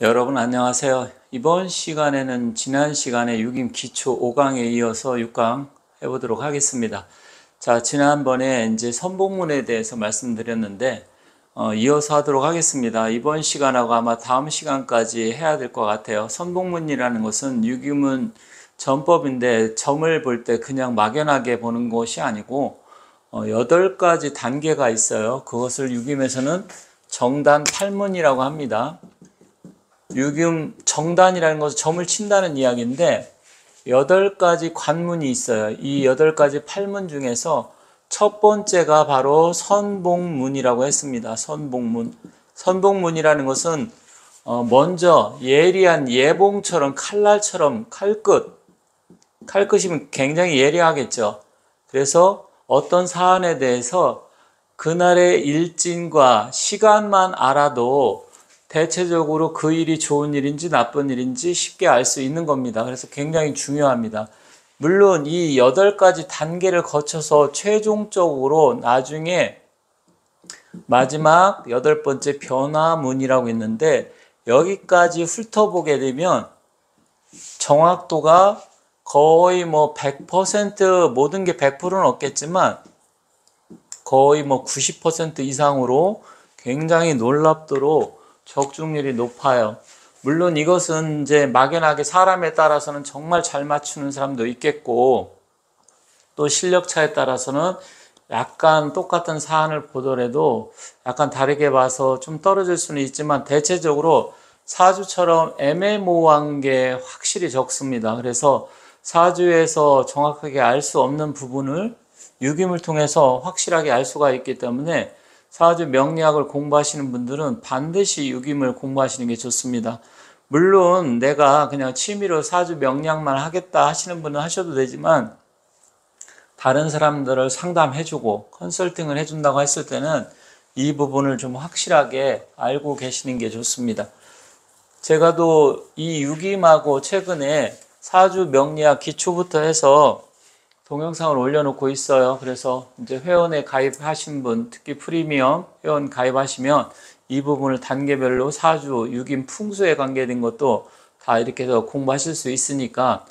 여러분 안녕하세요. 이번 시간에는 지난 시간에 유김 기초 5강에 이어서 6강 해보도록 하겠습니다. 자, 지난번에 이제 선봉문에 대해서 말씀드렸는데 이어서 하도록 하겠습니다. 이번 시간하고 아마 다음 시간까지 해야 될 것 같아요. 선봉문이라는 것은 유기문 전법인데 점을 볼 때 그냥 막연하게 보는 것이 아니고 8가지 단계가 있어요. 그것을 유김에서는 정단 8문이라고 합니다. 유금 정단이라는 것은 점을 친다는 이야기인데 8가지 관문이 있어요. 이 8가지 8문 중에서 첫 번째가 바로 선봉문이라고 했습니다. 선봉문. 선봉문이라는 것은 먼저 예리한 예봉처럼 칼날처럼 칼끝이면 굉장히 예리하겠죠. 그래서 어떤 사안에 대해서 그날의 일진과 시간만 알아도 대체적으로 그 일이 좋은 일인지 나쁜 일인지 쉽게 알 수 있는 겁니다. 그래서 굉장히 중요합니다. 물론 이 8가지 단계를 거쳐서 최종적으로 나중에 마지막 8번째 변화문이라고 있는데 여기까지 훑어보게 되면 정확도가 거의 100% 모든 게 100%는 없겠지만 거의 90% 이상으로 굉장히 놀랍도록 적중률이 높아요. 물론 이것은 이제 막연하게 사람에 따라서는 정말 잘 맞추는 사람도 있겠고 또 실력 차에 따라서는 약간 똑같은 사안을 보더라도 약간 다르게 봐서 좀 떨어질 수는 있지만 대체적으로 사주처럼 애매모호한 게 확실히 적습니다. 그래서 사주에서 정확하게 알 수 없는 부분을 유김을 통해서 확실하게 알 수가 있기 때문에 사주 명리학을 공부하시는 분들은 반드시 유김을 공부하시는 게 좋습니다. 물론 내가 그냥 취미로 사주 명리학만 하겠다 하시는 분은 하셔도 되지만 다른 사람들을 상담해주고 컨설팅을 해준다고 했을 때는 이 부분을 좀 확실하게 알고 계시는 게 좋습니다. 제가 또 이 유김하고 최근에 사주 명리학 기초부터 해서 동영상을 올려놓고 있어요. 그래서 이제 회원에 가입하신 분, 특히 프리미엄 회원 가입하시면 이 부분을 단계별로 사주, 유김, 풍수에 관계된 것도 다 이렇게 해서 공부하실 수 있으니까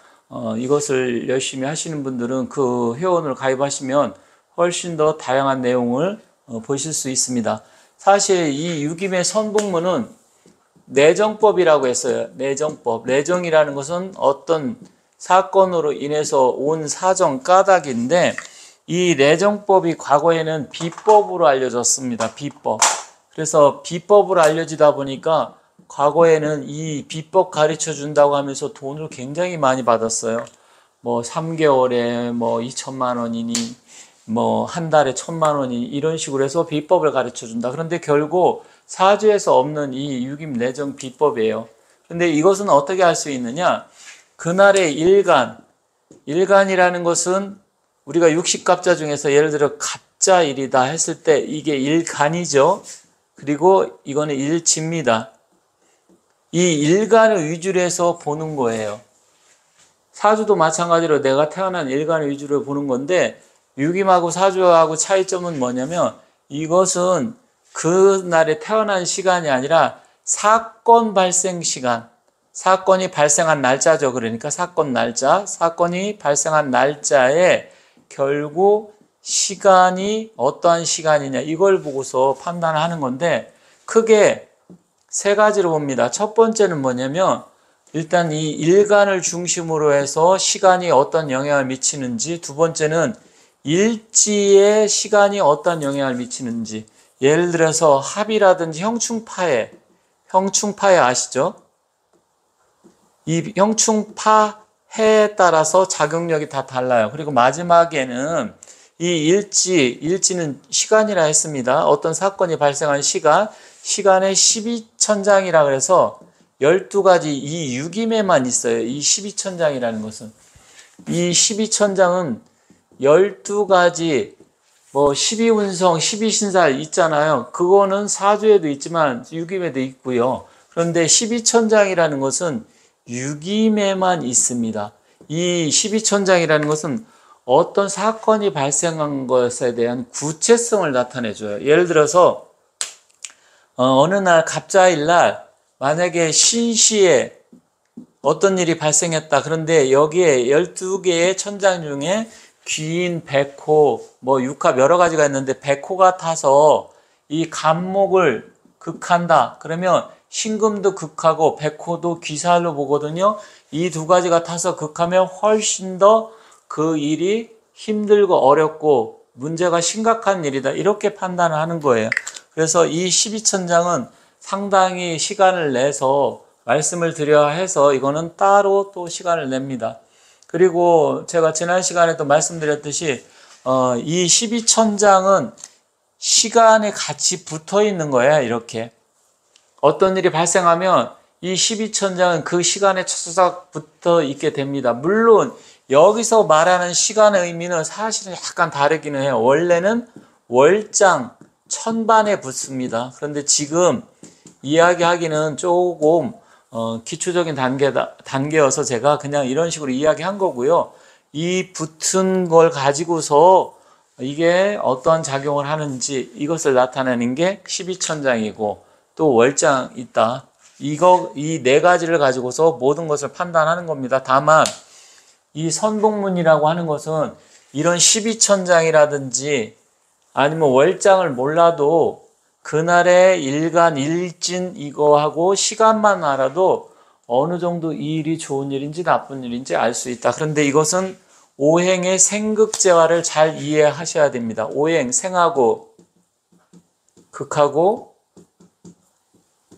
이것을 열심히 하시는 분들은 그 회원을 가입하시면 훨씬 더 다양한 내용을 보실 수 있습니다. 사실 이 유김의 선봉문은 내정법이라고 했어요. 내정법. 내정이라는 것은 어떤 사건으로 인해서 온 사정 까닭인데 이 내정법이 과거에는 비법으로 알려졌습니다. 비법. 그래서 비법으로 알려지다 보니까 과거에는 이 비법 가르쳐 준다고 하면서 돈을 굉장히 많이 받았어요. 3개월에 2천만 원이니 한 달에 1,000만 원이 이런 식으로 해서 비법을 가르쳐 준다. 그런데 결국 사주에서 없는 이 유김 내정 비법이에요. 근데 이것은 어떻게 할 수 있느냐? 그날의 일간이라는 것은 우리가 육식갑자 중에서 예를 들어 갑자일이다 했을 때 이게 일간이죠. 그리고 이거는 일지입니다. 이 일간을 위주로 해서 보는 거예요. 사주도 마찬가지로 내가 태어난 일간을 위주로 보는 건데 유김하고 사주하고 차이점은 뭐냐면 이것은 그날에 태어난 시간이 아니라 사건 발생 시간, 사건이 발생한 날짜죠. 그러니까 사건 날짜, 사건이 발생한 날짜에 결국 시간이 어떠한 시간이냐 이걸 보고서 판단하는 건데 크게 3가지로 봅니다. 첫 번째는 뭐냐면 일단 이 일간을 중심으로 해서 시간이 어떤 영향을 미치는지, 두 번째는 일지의 시간이 어떤 영향을 미치는지, 예를 들어서 합이라든지 형충파해 아시죠? 이 형충파해에 따라서 작용력이 다 달라요. 그리고 마지막에는 이 일지는 시간이라 했습니다. 어떤 사건이 발생한 시간의 12천장이라 그래서 12가지 이 유김에만 있어요. 이 12천장이라는 것은. 이 12천장은 12가지 12운성, 12신살 있잖아요. 그거는 사주에도 있지만 유김에도 있고요. 그런데 12천장이라는 것은 유김에만 있습니다. 이 12천장이라는 것은 어떤 사건이 발생한 것에 대한 구체성을 나타내줘요. 예를 들어서 어느 날 갑자일 날 만약에 신시에 어떤 일이 발생했다. 그런데 여기에 12개의 천장 중에 귀인, 백호, 뭐 육합 여러 가지가 있는데 백호가 타서 이 간목을 극한다. 그러면 신금도 극하고 백호도 귀살로 보거든요. 이 두 가지가 타서 극하면 훨씬 더 그 일이 힘들고 어렵고 문제가 심각한 일이다. 이렇게 판단을 하는 거예요. 그래서 이 12천장은 상당히 시간을 내서 말씀을 드려야 해서 이거는 따로 또 시간을 냅니다. 그리고 제가 지난 시간에도 말씀드렸듯이 이 12천장은 시간에 같이 붙어 있는 거예요. 이렇게 어떤 일이 발생하면 이 12천장은 그 시간에 찰싹 붙어 있게 됩니다. 물론 여기서 말하는 시간의 의미는 사실은 약간 다르기는 해요. 원래는 월장 천반에 붙습니다. 그런데 지금 이야기하기는 조금 기초적인 단계여서 제가 그냥 이런 식으로 이야기한 거고요. 이 붙은 걸 가지고서 이게 어떤 작용을 하는지 이것을 나타내는 게 12천장이고 또 월장 있다. 이 네 가지를 가지고서 모든 것을 판단하는 겁니다. 다만 이 선복문이라고 하는 것은 이런 12천장이라든지 아니면 월장을 몰라도 그날의 일간, 일진 이거하고 시간만 알아도 어느 정도 이 일이 좋은 일인지 나쁜 일인지 알 수 있다. 그런데 이것은 오행의 생극재화를 잘 이해하셔야 됩니다. 오행, 생하고 극하고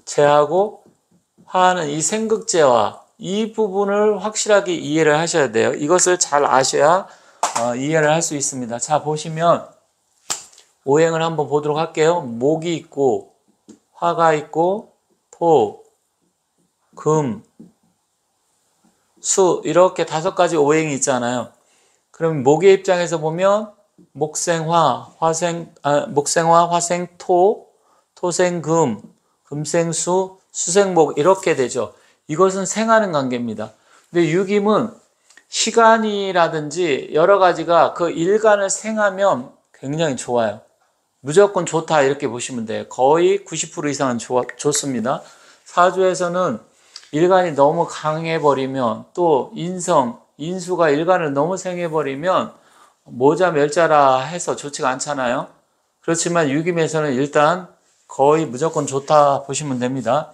재하고 화하는 이 생극재화 이 부분을 확실하게 이해를 하셔야 돼요. 이것을 잘 아셔야 이해를 할 수 있습니다. 자, 보시면 오행을 한번 보도록 할게요. 목이 있고 화가 있고 토, 금, 수 이렇게 5가지 오행이 있잖아요. 그럼 목의 입장에서 보면 목생화, 화생 토, 토생 금, 금생 수, 수생 목 이렇게 되죠. 이것은 생하는 관계입니다. 근데 유김은 시간이라든지 여러 가지가 그 일간을 생하면 굉장히 좋아요. 무조건 좋다 이렇게 보시면 돼요. 거의 90% 이상은 좋습니다. 사주에서는 일간이 너무 강해버리면 또 인수가 일간을 너무 생해버리면 모자 멸자라 해서 좋지가 않잖아요. 그렇지만 유김에서는 일단 거의 무조건 좋다 보시면 됩니다.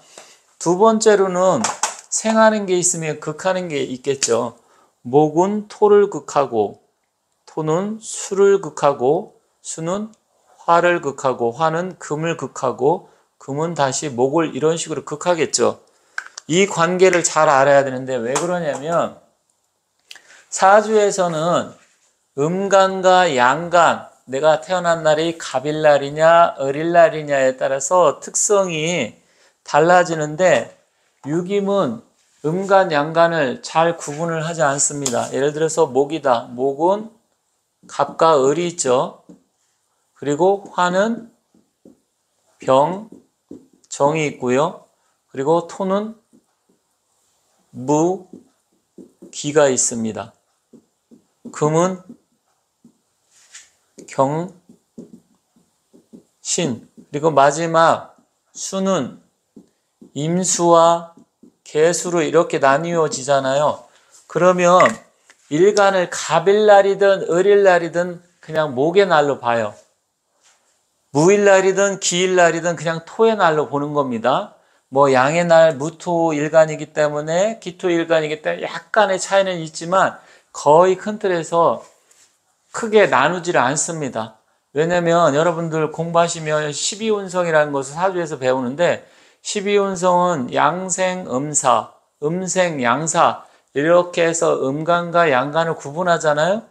두 번째로는 생하는 게 있으면 극하는 게 있겠죠. 목은 토를 극하고 토는 수를 극하고 수는 화를 극하고 화는 금을 극하고 금은 다시 목을 이런 식으로 극하겠죠. 이 관계를 잘 알아야 되는데 왜 그러냐면 사주에서는 음간과 양간 내가 태어난 날이 갑일날이냐 을일날이냐에 따라서 특성이 달라지는데 유김은 음간 양간을 잘 구분을 하지 않습니다. 예를 들어서 목이다. 목은 갑과 을이 있죠. 그리고 화는 병, 정이 있고요. 그리고 토는 무, 기가 있습니다. 금은 경, 신, 그리고 마지막 수는 임수와 개수로 이렇게 나뉘어지잖아요. 그러면 일간을 갑일날이든 을일날이든 그냥 목의 날로 봐요. 무일날이든 기일날이든 그냥 토의 날로 보는 겁니다. 뭐 양의 날 무토일간이기 때문에 기토일간이기 때문에 약간의 차이는 있지만 거의 큰 틀에서 크게 나누지를 않습니다. 왜냐면 여러분들 공부하시면 12운성이라는 것을 사주에서 배우는데 12운성은 양생, 음사, 음생, 양사 이렇게 해서 음간과 양간을 구분하잖아요.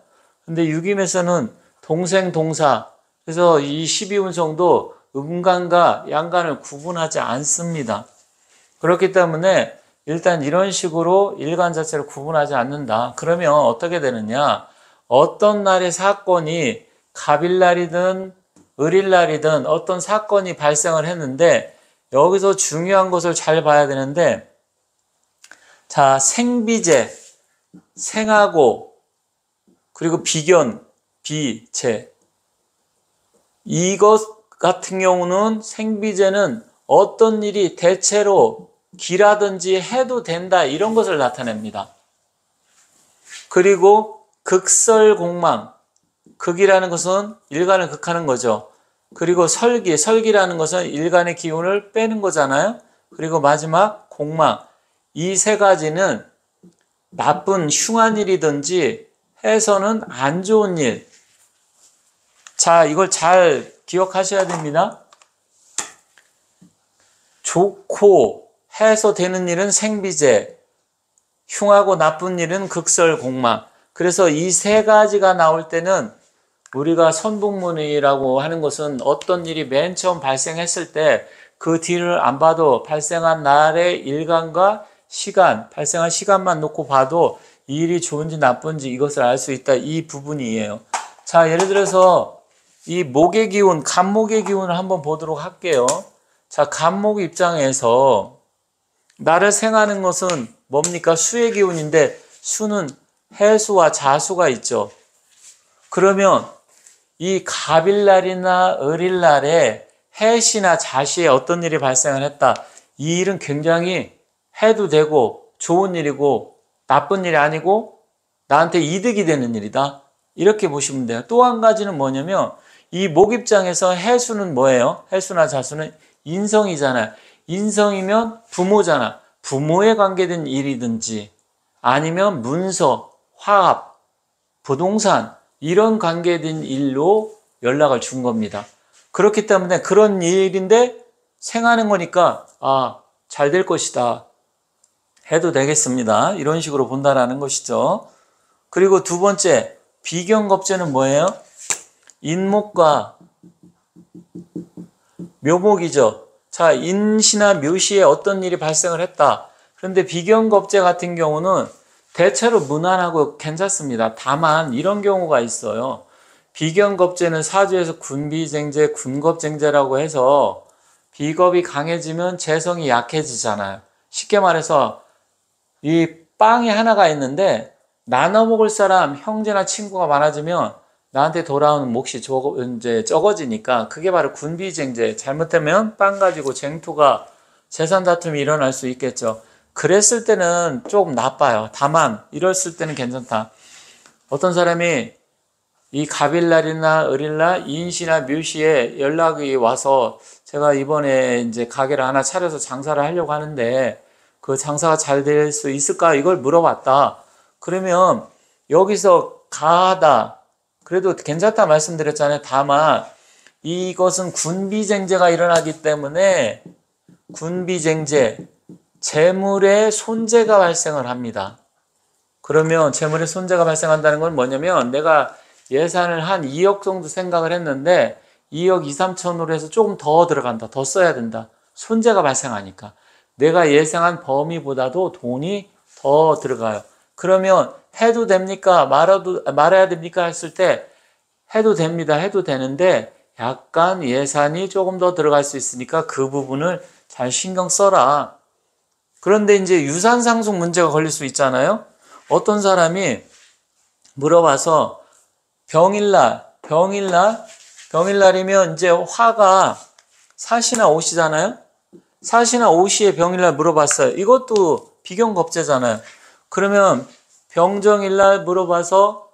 근데 유김에서는 동생, 동사 그래서 이 12운성도 음간과 양간을 구분하지 않습니다. 그렇기 때문에 일단 이런 식으로 일간 자체를 구분하지 않는다. 그러면 어떻게 되느냐? 어떤 날의 사건이 갑일날이든 을일날이든 어떤 사건이 발생을 했는데 여기서 중요한 것을 잘 봐야 되는데 자, 생비재, 생하고 그리고 비견, 비재 이것 같은 경우는 생비재는 어떤 일이 대체로 기라든지 해도 된다 이런 것을 나타냅니다. 그리고 극설공망, 극이라는 것은 일간을 극하는 거죠. 그리고 설기라는 것은 일간의 기운을 빼는 거잖아요. 그리고 마지막 공망, 이 세 가지는 나쁜 흉한 일이든지 해서는 안 좋은 일. 자, 이걸 잘 기억하셔야 됩니다. 좋고 해서 되는 일은 생비재, 흉하고 나쁜 일은 극설공망. 그래서 이 세 가지가 나올 때는 우리가 선북문이라고 하는 것은 어떤 일이 맨 처음 발생했을 때 그 뒤를 안 봐도 발생한 날의 일간과 시간, 발생한 시간만 놓고 봐도 이 일이 좋은지 나쁜지 이것을 알 수 있다. 이 부분이에요. 자, 예를 들어서 이 목의 기운, 간목의 기운을 한번 보도록 할게요. 자, 간목 입장에서 나를 생하는 것은 뭡니까? 수의 기운인데 수는 해수와 자수가 있죠. 그러면 이 갑일날이나 을일날에 해시나 자시에 어떤 일이 발생을 했다. 이 일은 굉장히 해도 되고 좋은 일이고 나쁜 일이 아니고 나한테 이득이 되는 일이다. 이렇게 보시면 돼요. 또 한 가지는 뭐냐면 이 목 입장에서 해수는 뭐예요? 해수나 자수는 인성이잖아요. 인성이면 부모잖아. 부모에 관계된 일이든지 아니면 문서, 화합, 부동산 이런 관계된 일로 연락을 준 겁니다. 그렇기 때문에 그런 일인데 생하는 거니까 잘 될 것이다. 해도 되겠습니다. 이런 식으로 본다라는 것이죠. 그리고 두 번째 비견겁제는 뭐예요? 인목과 묘목이죠. 자, 인시나 묘시에 어떤 일이 발생을 했다. 그런데 비견겁제 같은 경우는 대체로 무난하고 괜찮습니다. 다만 이런 경우가 있어요. 비견겁제는 사주에서 군비쟁제, 군겁쟁제라고 해서 비겁이 강해지면 재성이 약해지잖아요. 쉽게 말해서 이 빵이 하나가 있는데 나눠 먹을 사람, 형제나 친구가 많아지면 나한테 돌아오는 몫이 이제 적어지니까 그게 바로 군비쟁제. 잘못하면 빵 가지고 쟁투가 재산 다툼이 일어날 수 있겠죠. 그랬을 때는 조금 나빠요. 다만 이랬을 때는 괜찮다. 어떤 사람이 이 갑일날이나 을일날 인시나 묘시에 연락이 와서 제가 이번에 이제 가게를 하나 차려서 장사를 하려고 하는데 그 장사가 잘 될 수 있을까? 이걸 물어봤다. 그러면 여기서 가하다. 그래도 괜찮다 말씀드렸잖아요. 다만 이것은 군비쟁제가 일어나기 때문에 군비쟁제, 재물의 손재가 발생을 합니다. 그러면 재물의 손재가 발생한다는 건 뭐냐면 내가 예산을 한 2억 정도 생각을 했는데 2억 2, 3천으로 해서 조금 더 들어간다. 더 써야 된다. 손재가 발생하니까. 내가 예상한 범위보다도 돈이 더 들어가요. 그러면 해도 됩니까? 말아야 됩니까? 했을 때 해도 됩니다. 해도 되는데 약간 예산이 조금 더 들어갈 수 있으니까 그 부분을 잘 신경 써라. 그런데 이제 유산상속 문제가 걸릴 수 있잖아요. 어떤 사람이 물어봐서 병일날이면 이제 화가 사시나 오시잖아요. 사시나 오시에 병일날 물어봤어요. 이것도 비견겁제잖아요. 그러면 병정일날 물어봐서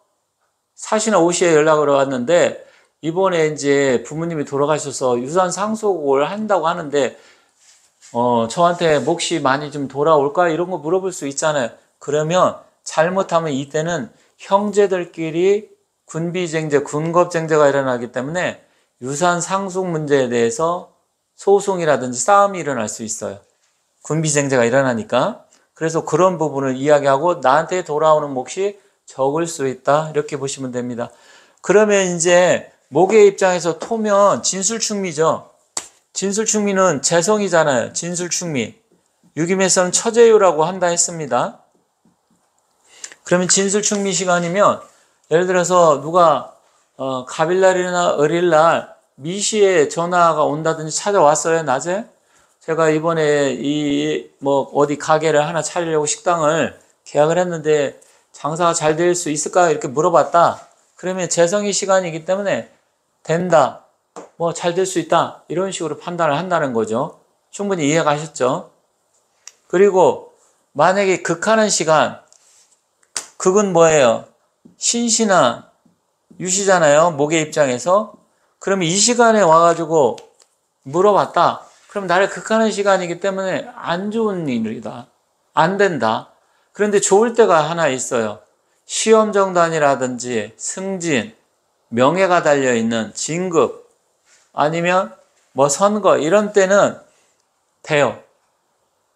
사시나 오시에 연락을 왔는데 이번에 이제 부모님이 돌아가셔서 유산 상속을 한다고 하는데 저한테 몫이 많이 좀 돌아올까? 이런 거 물어볼 수 있잖아요. 그러면 잘못하면 이때는 형제들끼리 군비쟁제, 군겁쟁제가 일어나기 때문에 유산 상속 문제에 대해서 소송이라든지 싸움이 일어날 수 있어요. 군비쟁제가 일어나니까. 그래서 그런 부분을 이야기하고 나한테 돌아오는 몫이 적을 수 있다. 이렇게 보시면 됩니다. 그러면 이제 목의 입장에서 토면 진술충미죠. 진술충미는 재성이잖아요. 진술충미. 유김에서는 처제유라고 한다 했습니다. 그러면 진술충미 시간이면 예를 들어서 누가 갑일날이나 을일날 미시에 전화가 온다든지 찾아왔어요. 낮에 제가 이번에 어디 가게를 하나 차리려고 식당을 계약을 했는데 장사가 잘 될 수 있을까? 이렇게 물어봤다. 그러면 재성이 시간이기 때문에 된다. 잘 될 수 있다. 이런 식으로 판단을 한다는 거죠. 충분히 이해가 가셨죠? 그리고 만약에 극하는 시간, 극은 뭐예요? 신신한 유시잖아요. 목의 입장에서. 그러면 이 시간에 와가지고 물어봤다. 그럼 나를 극하는 시간이기 때문에 안 좋은 일이다. 안 된다. 그런데 좋을 때가 하나 있어요. 시험 정단이라든지 승진, 명예가 달려있는 진급, 아니면 뭐 선거, 이런 때는 돼요.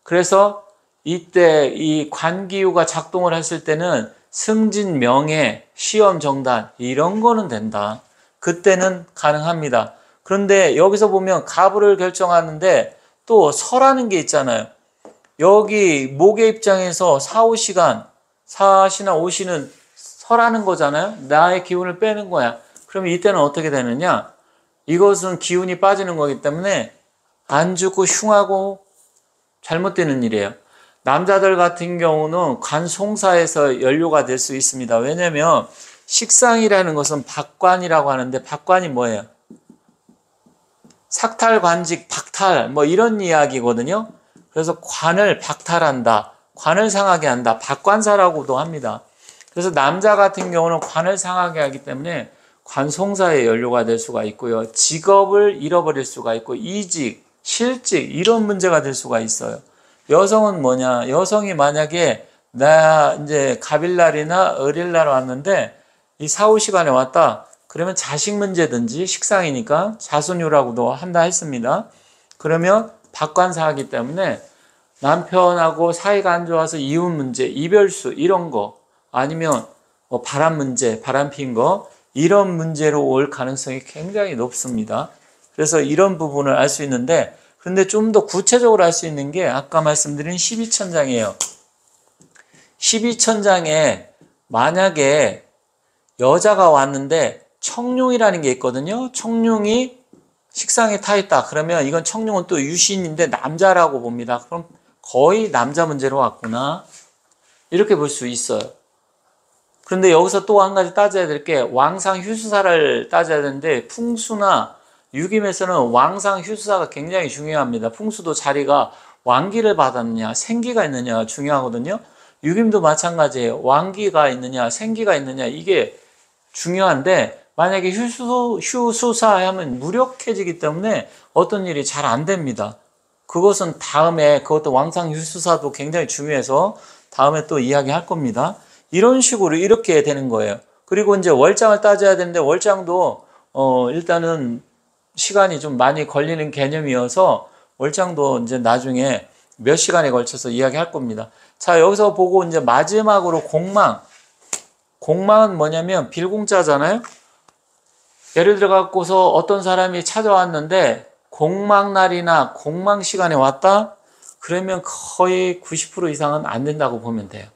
그래서 이때 이 관기유가 작동을 했을 때는 승진, 명예, 시험 정단 이런 거는 된다. 그때는 가능합니다. 그런데 여기서 보면 가부를 결정하는데 또 설하는 게 있잖아요. 여기 목의 입장에서 4, 5시간, 4시나 5시는 설하는 거잖아요. 나의 기운을 빼는 거야. 그러면 이때는 어떻게 되느냐? 이것은 기운이 빠지는 거기 때문에 안 좋고 흉하고 잘못되는 일이에요. 남자들 같은 경우는 관송사에서 연료가 될 수 있습니다. 왜냐하면 식상이라는 것은 박관이라고 하는데 박관이 뭐예요? 삭탈, 관직, 박탈 뭐 이런 이야기거든요. 그래서 관을 박탈한다. 관을 상하게 한다. 박관사라고도 합니다. 그래서 남자 같은 경우는 관을 상하게 하기 때문에 관송사의 연료가 될 수가 있고요. 직업을 잃어버릴 수가 있고 이직, 실직 이런 문제가 될 수가 있어요. 여성은 뭐냐? 여성이 만약에 나 이제 갑일날이나 을일날 왔는데 이 사후 시간에 왔다. 그러면 자식 문제든지 식상이니까 자손유라고도 한다 했습니다. 그러면 박관사하기 때문에 남편하고 사이가 안 좋아서 이혼 문제, 이별수 이런 거 아니면 뭐 바람 문제, 바람 핀 거 이런 문제로 올 가능성이 굉장히 높습니다. 그래서 이런 부분을 알 수 있는데 그런데 좀 더 구체적으로 알 수 있는 게 아까 말씀드린 12천장이에요. 12천장에 만약에 여자가 왔는데 청룡이라는 게 있거든요. 청룡이 식상에 타 있다. 그러면 이건 청룡은 또 유신인데 남자라고 봅니다. 그럼 거의 남자 문제로 왔구나. 이렇게 볼 수 있어요. 그런데 여기서 또 한 가지 따져야 될 게 왕상 휴수사를 따져야 되는데 풍수나 유김에서는 왕상 휴수사가 굉장히 중요합니다. 풍수도 자리가 왕기를 받았느냐 생기가 있느냐가 중요하거든요. 유김도 마찬가지예요. 왕기가 있느냐 생기가 있느냐 이게 중요한데 만약에 휴수사하면 무력해지기 때문에 어떤 일이 잘 안 됩니다. 그것은 다음에 그것도 왕상 휴수사도 굉장히 중요해서 다음에 또 이야기할 겁니다. 이런 식으로 이렇게 되는 거예요. 그리고 이제 월장을 따져야 되는데 월장도 일단은 시간이 좀 많이 걸리는 개념이어서 월장도 이제 나중에 몇 시간에 걸쳐서 이야기할 겁니다. 자, 여기서 보고 이제 마지막으로 공망. 공망은 뭐냐면 빌공자잖아요. 예를 들어 갖고서 어떤 사람이 찾아왔는데 공망날이나 공망 시간에 왔다? 그러면 거의 90% 이상은 안 된다고 보면 돼요.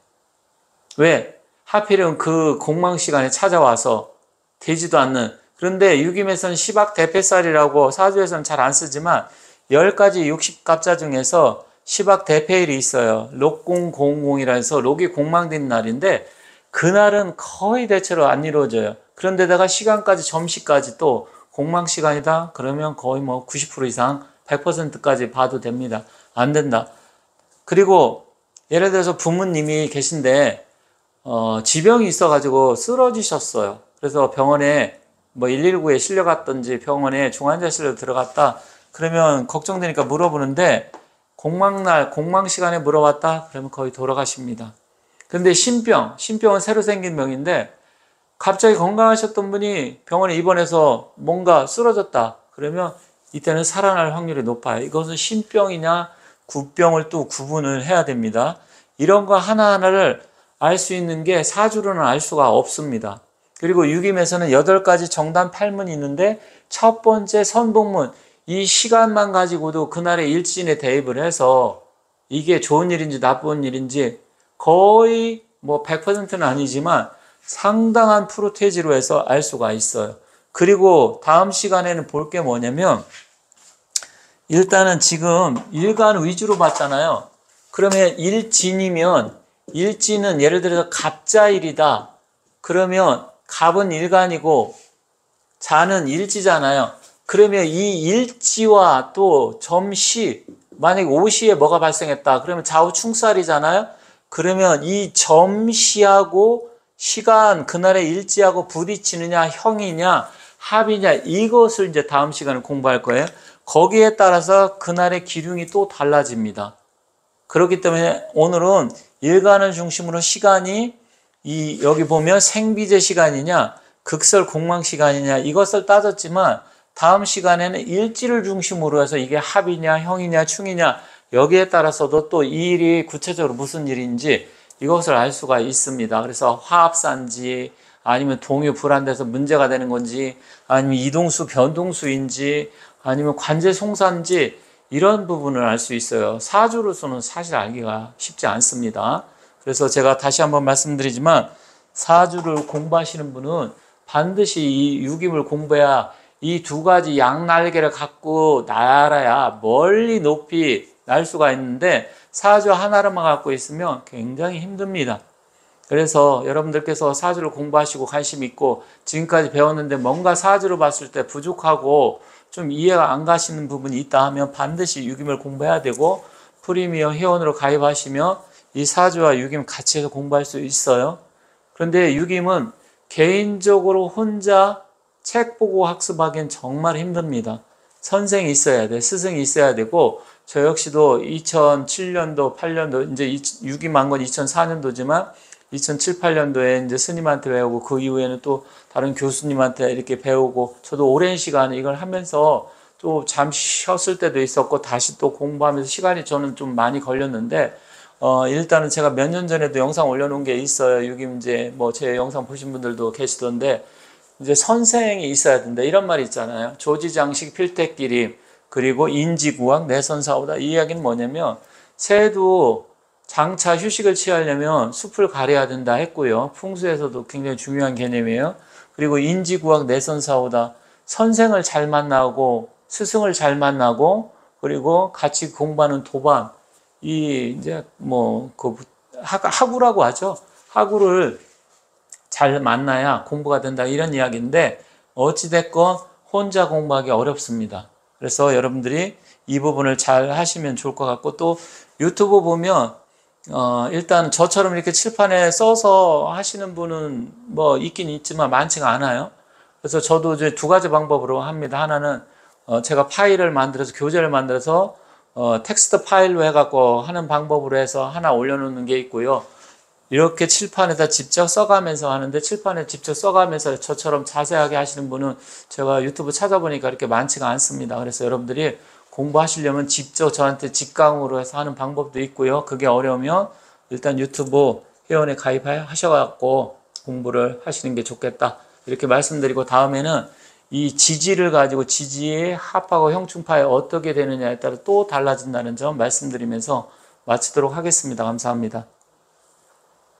왜? 하필은 그 공망 시간에 찾아와서 되지도 않는. 그런데 유김에서는 시박 대패살이라고 사주에서는 잘 안 쓰지만 10가지 60갑자 중에서 시박 대패일이 있어요. 록공공공이라 해서 록이 공망된 날인데 그날은 거의 대체로 안 이루어져요. 그런데다가 시간까지 점시까지 또 공망 시간이다? 그러면 거의 뭐 90% 이상 100%까지 봐도 됩니다. 안 된다. 그리고 예를 들어서 부모님이 계신데 지병이 있어가지고 쓰러지셨어요. 그래서 병원에 뭐 119에 실려갔든지 병원에 중환자실로 들어갔다. 그러면 걱정되니까 물어보는데 공망날, 공망 시간에 물어봤다. 그러면 거의 돌아가십니다. 근데 신병은 새로 생긴 병인데 갑자기 건강하셨던 분이 병원에 입원해서 뭔가 쓰러졌다. 그러면 이때는 살아날 확률이 높아요. 이것은 신병이냐 구병을 또 구분을 해야 됩니다. 이런 거 하나하나를 알 수 있는 게 사주로는 알 수가 없습니다. 그리고 유김에서는 8가지 정단 8문이 있는데 첫 번째 선복문 이 시간만 가지고도 그날의 일진에 대입을 해서 이게 좋은 일인지 나쁜 일인지 거의 뭐 100%는 아니지만 상당한 프로테지로 해서 알 수가 있어요. 그리고 다음 시간에는 볼 게 뭐냐면 일단은 지금 일간 위주로 봤잖아요. 그러면 일진이면 일진은 예를 들어서 갑자일이다. 그러면 갑은 일간이고 자는 일지잖아요. 그러면 이 일지와 또 점시 만약에 오시에 뭐가 발생했다. 그러면 좌우 충살이잖아요. 그러면 이 점시하고 시간, 그날의 일지하고 부딪히느냐, 형이냐, 합이냐, 이것을 이제 다음 시간에 공부할 거예요. 거기에 따라서 그날의 기륭이 또 달라집니다. 그렇기 때문에 오늘은 일간을 중심으로 시간이 여기 보면 생비제 시간이냐, 극설 공망 시간이냐, 이것을 따졌지만 다음 시간에는 일지를 중심으로 해서 이게 합이냐, 형이냐, 충이냐, 여기에 따라서도 또 이 일이 구체적으로 무슨 일인지 이것을 알 수가 있습니다. 그래서 화합산지, 아니면 동요 불안돼서 문제가 되는 건지, 아니면 이동수 변동수인지, 아니면 관제 송산지, 이런 부분을 알 수 있어요. 사주로서는 사실 알기가 쉽지 않습니다. 그래서 제가 다시 한번 말씀드리지만 사주를 공부하시는 분은 반드시 이 육임을 공부해야 이 두 가지 양날개를 갖고 날아야 멀리 높이 날 수가 있는데 사주 하나로만 갖고 있으면 굉장히 힘듭니다. 그래서 여러분들께서 사주를 공부하시고 관심 있고 지금까지 배웠는데 뭔가 사주를 봤을 때 부족하고 좀 이해가 안 가시는 부분이 있다 하면 반드시 육임을 공부해야 되고 프리미엄 회원으로 가입하시면 이 사주와 육임 같이 해서 공부할 수 있어요. 그런데 육임은 개인적으로 혼자 책 보고 학습하기엔 정말 힘듭니다. 선생이 있어야 돼. 스승이 있어야 되고 저 역시도 2007년도, 8년도 이제 육임한 건 2004년도지만 2007, 8년도에 이제 스님한테 배우고 그 이후에는 또 다른 교수님한테 이렇게 배우고 저도 오랜 시간 이걸 하면서 또 잠시 쉬었을 때도 있었고 다시 또 공부하면서 시간이 저는 좀 많이 걸렸는데 일단은 제가 몇 년 전에도 영상 올려놓은 게 있어요. 육임 이제 뭐 제 영상 보신 분들도 계시던데 이제 선생이 있어야 된다 이런 말이 있잖아요. 조지장식 필택기림 그리고 인지구학 내선사오다. 이 이야기는 뭐냐면 새도 장차 휴식을 취하려면 숲을 가려야 된다 했고요. 풍수에서도 굉장히 중요한 개념이에요. 그리고 인지구학 내선사오다. 선생을 잘 만나고 스승을 잘 만나고 그리고 같이 공부하는 도반 이제 뭐 그 학우라고 하죠. 학우를 잘 만나야 공부가 된다 이런 이야기인데 어찌됐건 혼자 공부하기 어렵습니다. 그래서 여러분들이 이 부분을 잘 하시면 좋을 것 같고 또 유튜브 보면 일단 저처럼 이렇게 칠판에 써서 하시는 분은 뭐 있긴 있지만 많지가 않아요. 그래서 저도 이제 두 가지 방법으로 합니다. 하나는 제가 파일을 만들어서 교재를 만들어서 텍스트 파일로 해갖고 하는 방법으로 해서 하나 올려놓는 게 있고요. 이렇게 칠판에다 직접 써가면서 하는데 칠판에 직접 써가면서 저처럼 자세하게 하시는 분은 제가 유튜브 찾아보니까 이렇게 많지가 않습니다. 그래서 여러분들이 공부하시려면 직접 저한테 직강으로 해서 하는 방법도 있고요. 그게 어려우면 일단 유튜브 회원에 가입하셔갖고 공부를 하시는 게 좋겠다. 이렇게 말씀드리고 다음에는 이 지지를 가지고 지지의 합하고 형충파에 어떻게 되느냐에 따라 또 달라진다는 점 말씀드리면서 마치도록 하겠습니다. 감사합니다.